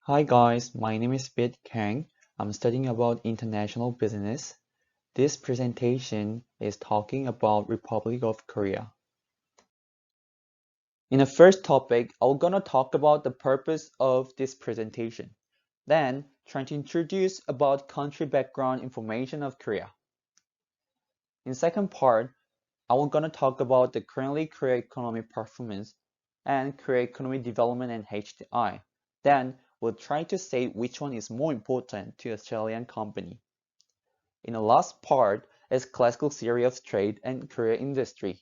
Hi guys, my name is Kang. I'm studying about international business. This presentation is talking about Republic of Korea. In the first topic, I'm gonna talk about the purpose of this presentation. Then, trying to introduce about country background information of Korea. In second part, I'm gonna talk about the currently Korea economy performance and Korea economy development and HDI. Then, we'll try to say which one is more important to Australian company. In the last part is classical theory of trade and Korea industry,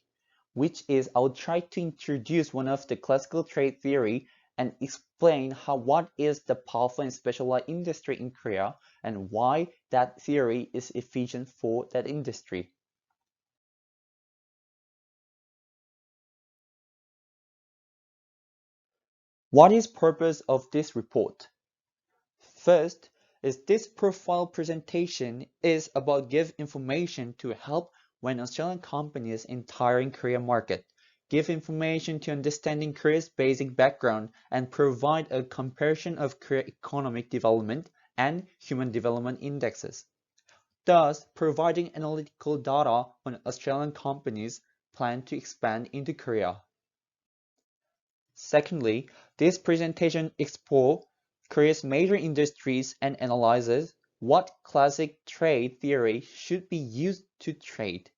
which is I'll try to introduce one of the classical trade theory and explain what is the powerful and specialized industry in Korea and why that theory is efficient for that industry. What is purpose of this report? First is this profile presentation is about give information to help when Australian companies entering Korean market, give information to understanding Korea's basic background and provide a comparison of Korea economic development and human development indexes, thus providing analytical data on Australian companies plan to expand into Korea. Secondly, this presentation explores Korea's major industries and analyzes what classic trade theory should be used to trade.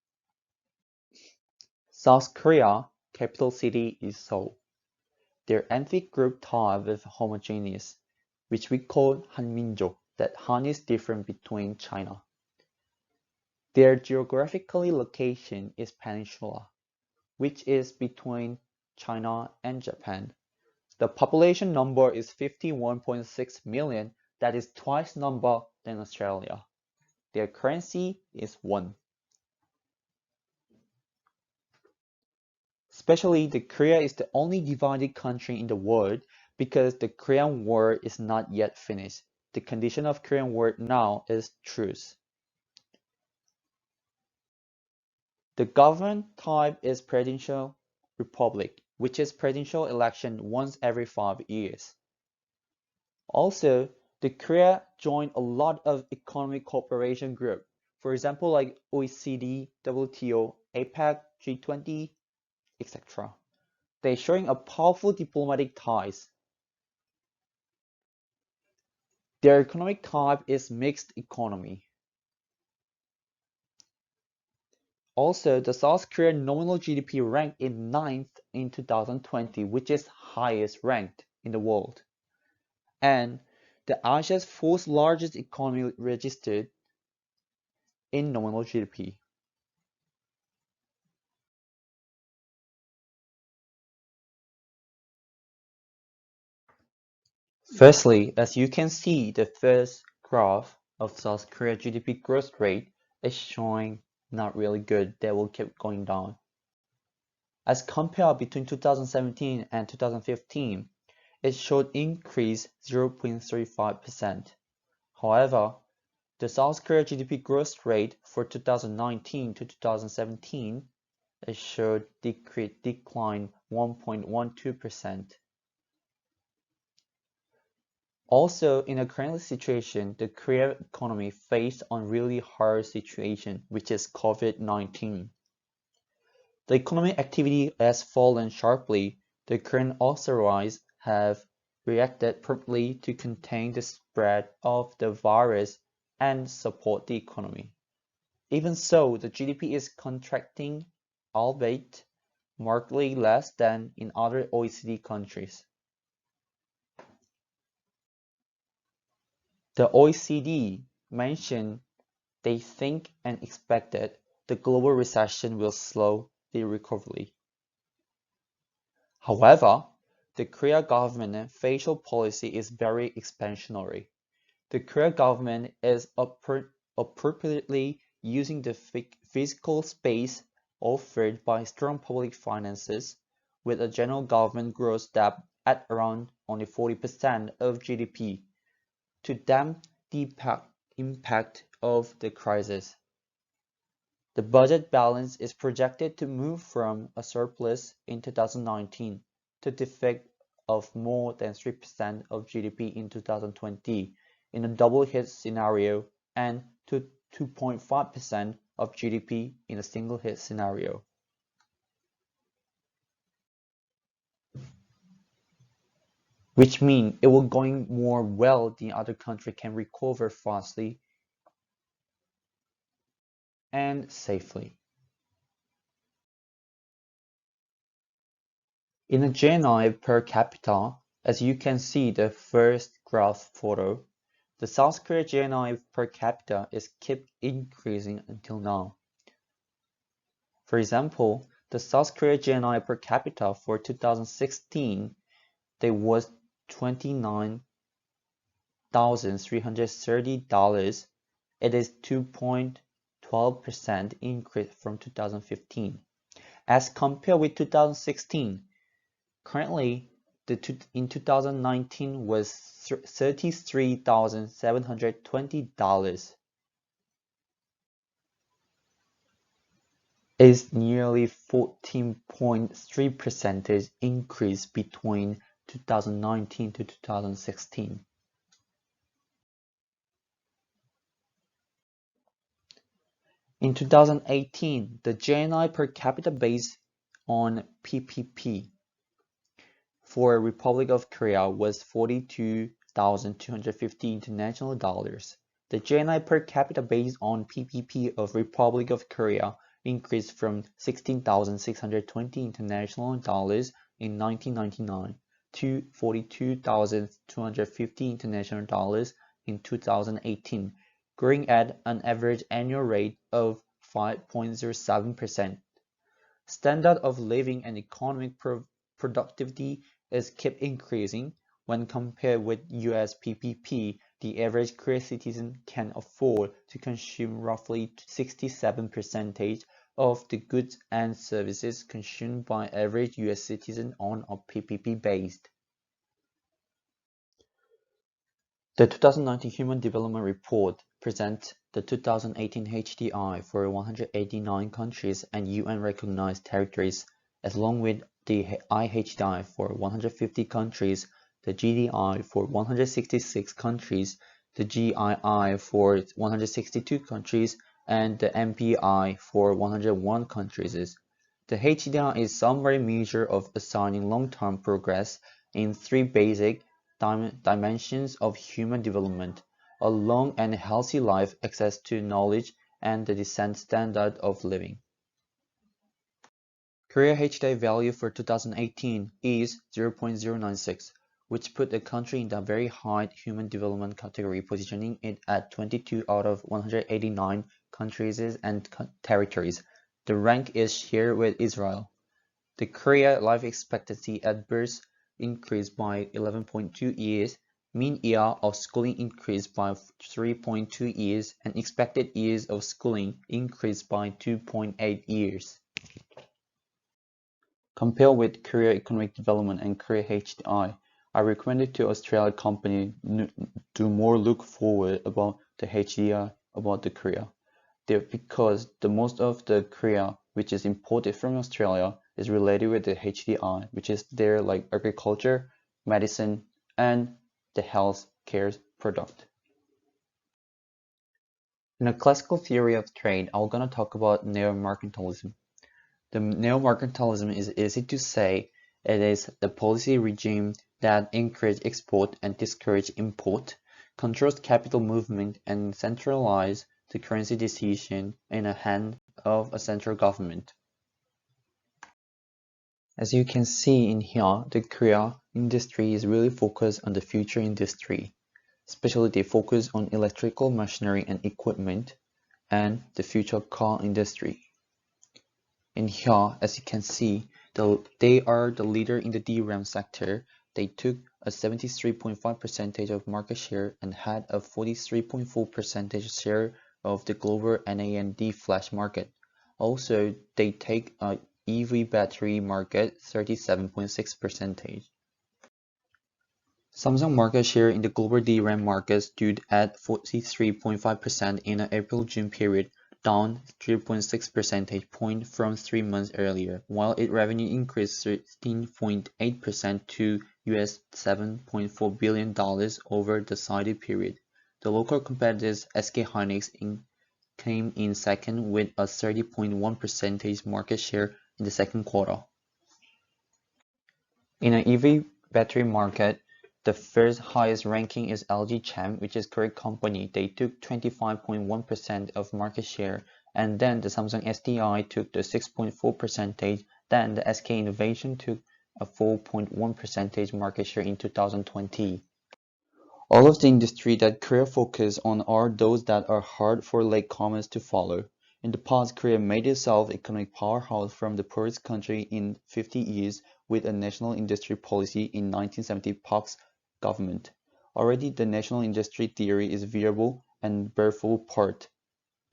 South Korea, capital city is Seoul. Their ethnic group type is homogeneous, which we call Hanmin족, that Han is different between China. Their geographical location is peninsula, which is between China and Japan. The population number is 51.6 million, that is twice number than Australia. Their currency is won. Especially the Korea is the only divided country in the world because the Korean War is not yet finished. The condition of Korean War now is truce. The government type is presidential republic, which is presidential election once every 5 years. Also, the Korea joined a lot of economic cooperation group. For example, like OECD, WTO, APEC, G20, etc. They're showing a powerful diplomatic ties. Their economic type is mixed economy. Also, the South Korean nominal GDP ranked in 9th in 2020, which is highest ranked in the world. And the Asia's fourth largest economy registered in nominal GDP. Firstly, as you can see, the first graph of South Korea GDP growth rate is showing not really good. They will keep going down. As compared between 2017 and 2015, it showed increase 0.35%. However, the South Korea GDP growth rate for 2019 to 2017 it showed decline 1.12%. Also, in the current situation, the Korean economy faced on really hard situation, which is COVID-19. The economic activity has fallen sharply. The current authorities have reacted promptly to contain the spread of the virus and support the economy. Even so, the GDP is contracting, albeit markedly less than in other OECD countries. The OECD mentioned they think and expect that the global recession will slow the recovery. However, the Korea government facial policy is very expansionary. The Korea government is appropriately using the physical space offered by strong public finances with a general government gross debt at around only 40% of GDP to dampen the impact of the crisis. The budget balance is projected to move from a surplus in 2019 to deficit of more than 3% of GDP in 2020 in a double hit scenario and to 2.5% of GDP in a single hit scenario. Which means it will going more well the other country can recover fastly and safely. In a GNI per capita, as you can see the first graph photo, the South Korea GNI per capita is kept increasing until now. For example, the South Korea GNI per capita for 2016, there was $29,330. It is 2.12% increase from 2015. As compared with 2016, currently in 2019 was $33,720. Is nearly 14.3% increase between 2019 to 2016. In 2018, the GNI per capita based on PPP for Republic of Korea was 42,250 international dollars. The GNI per capita based on PPP of Republic of Korea increased from 16,620 international dollars in 1999 to 42,250 international dollars in 2018, growing at an average annual rate of 5.07%. Standard of living and economic productivity is kept increasing. When compared with US PPP, the average Korean citizen can afford to consume roughly 67% of the goods and services consumed by average US citizen on a PPP based. The 2019 Human Development Report presents the 2018 HDI for 189 countries and UN-recognized territories, along with the IHDI for 150 countries, the GDI for 166 countries, the GII for 162 countries, and the MPI for 101 countries. The HDI is a summary measure of assigning long-term progress in three basic dimensions of human development: a long and healthy life, access to knowledge, and the decent standard of living. Korea HDI value for 2018 is 0.096, which put the country in the very high human development category, positioning it at 22 out of 189 countries and territories. The rank is shared with Israel. The Korea life expectancy at birth increased by 11.2 years, mean year of schooling increased by 3.2 years, and expected years of schooling increased by 2.8 years. Compared with Korea Economic Development and Korea HDI, I recommended to Australia company to more look forward about the HDI about the Korea. Because the most of the Korea which is imported from Australia is related with the HDI, which is their like agriculture, medicine, and the health care product. In a classical theory of trade, I'm gonna talk about neo-mercantilism. The neo-mercantilism is easy to say. It is the policy regime that encourages export and discourages import, controls capital movement, and centralizes the currency decision in the hand of a central government. As you can see in here, the Korea industry is really focused on the future industry. Especially they focus on electrical machinery and equipment and the future car industry. In here, as you can see, they are the leader in the DRAM sector. They took a 73.5% of market share and had a 43.4% share of the global NAND flash market. Also, they take a EV battery market 37.6%. Samsung market share in the global DRAM market stood at 43.5% in the April-June period. down 0.6 percentage point from 3 months earlier, while its revenue increased 13.8% to US $7.4 billion over the cited period. The local competitors SK Hynix came in second with a 30.1% market share in the second quarter. In an EV battery market, the first highest ranking is LG Chem, which is Korean company. They took 25.1% of market share, and then the Samsung SDI took the 6.4%, then the SK Innovation took a 4.1% market share in 2020. All of the industry that Korea focus on are those that are hard for latecomers to follow. In the past, Korea made itself economic powerhouse from the poorest country in 50 years with a national industry policy in 1970 Park's government. Already the national industry theory is viable and bear full part.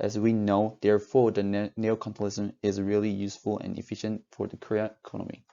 As we know, therefore, the neocolonialism is really useful and efficient for the Korean economy.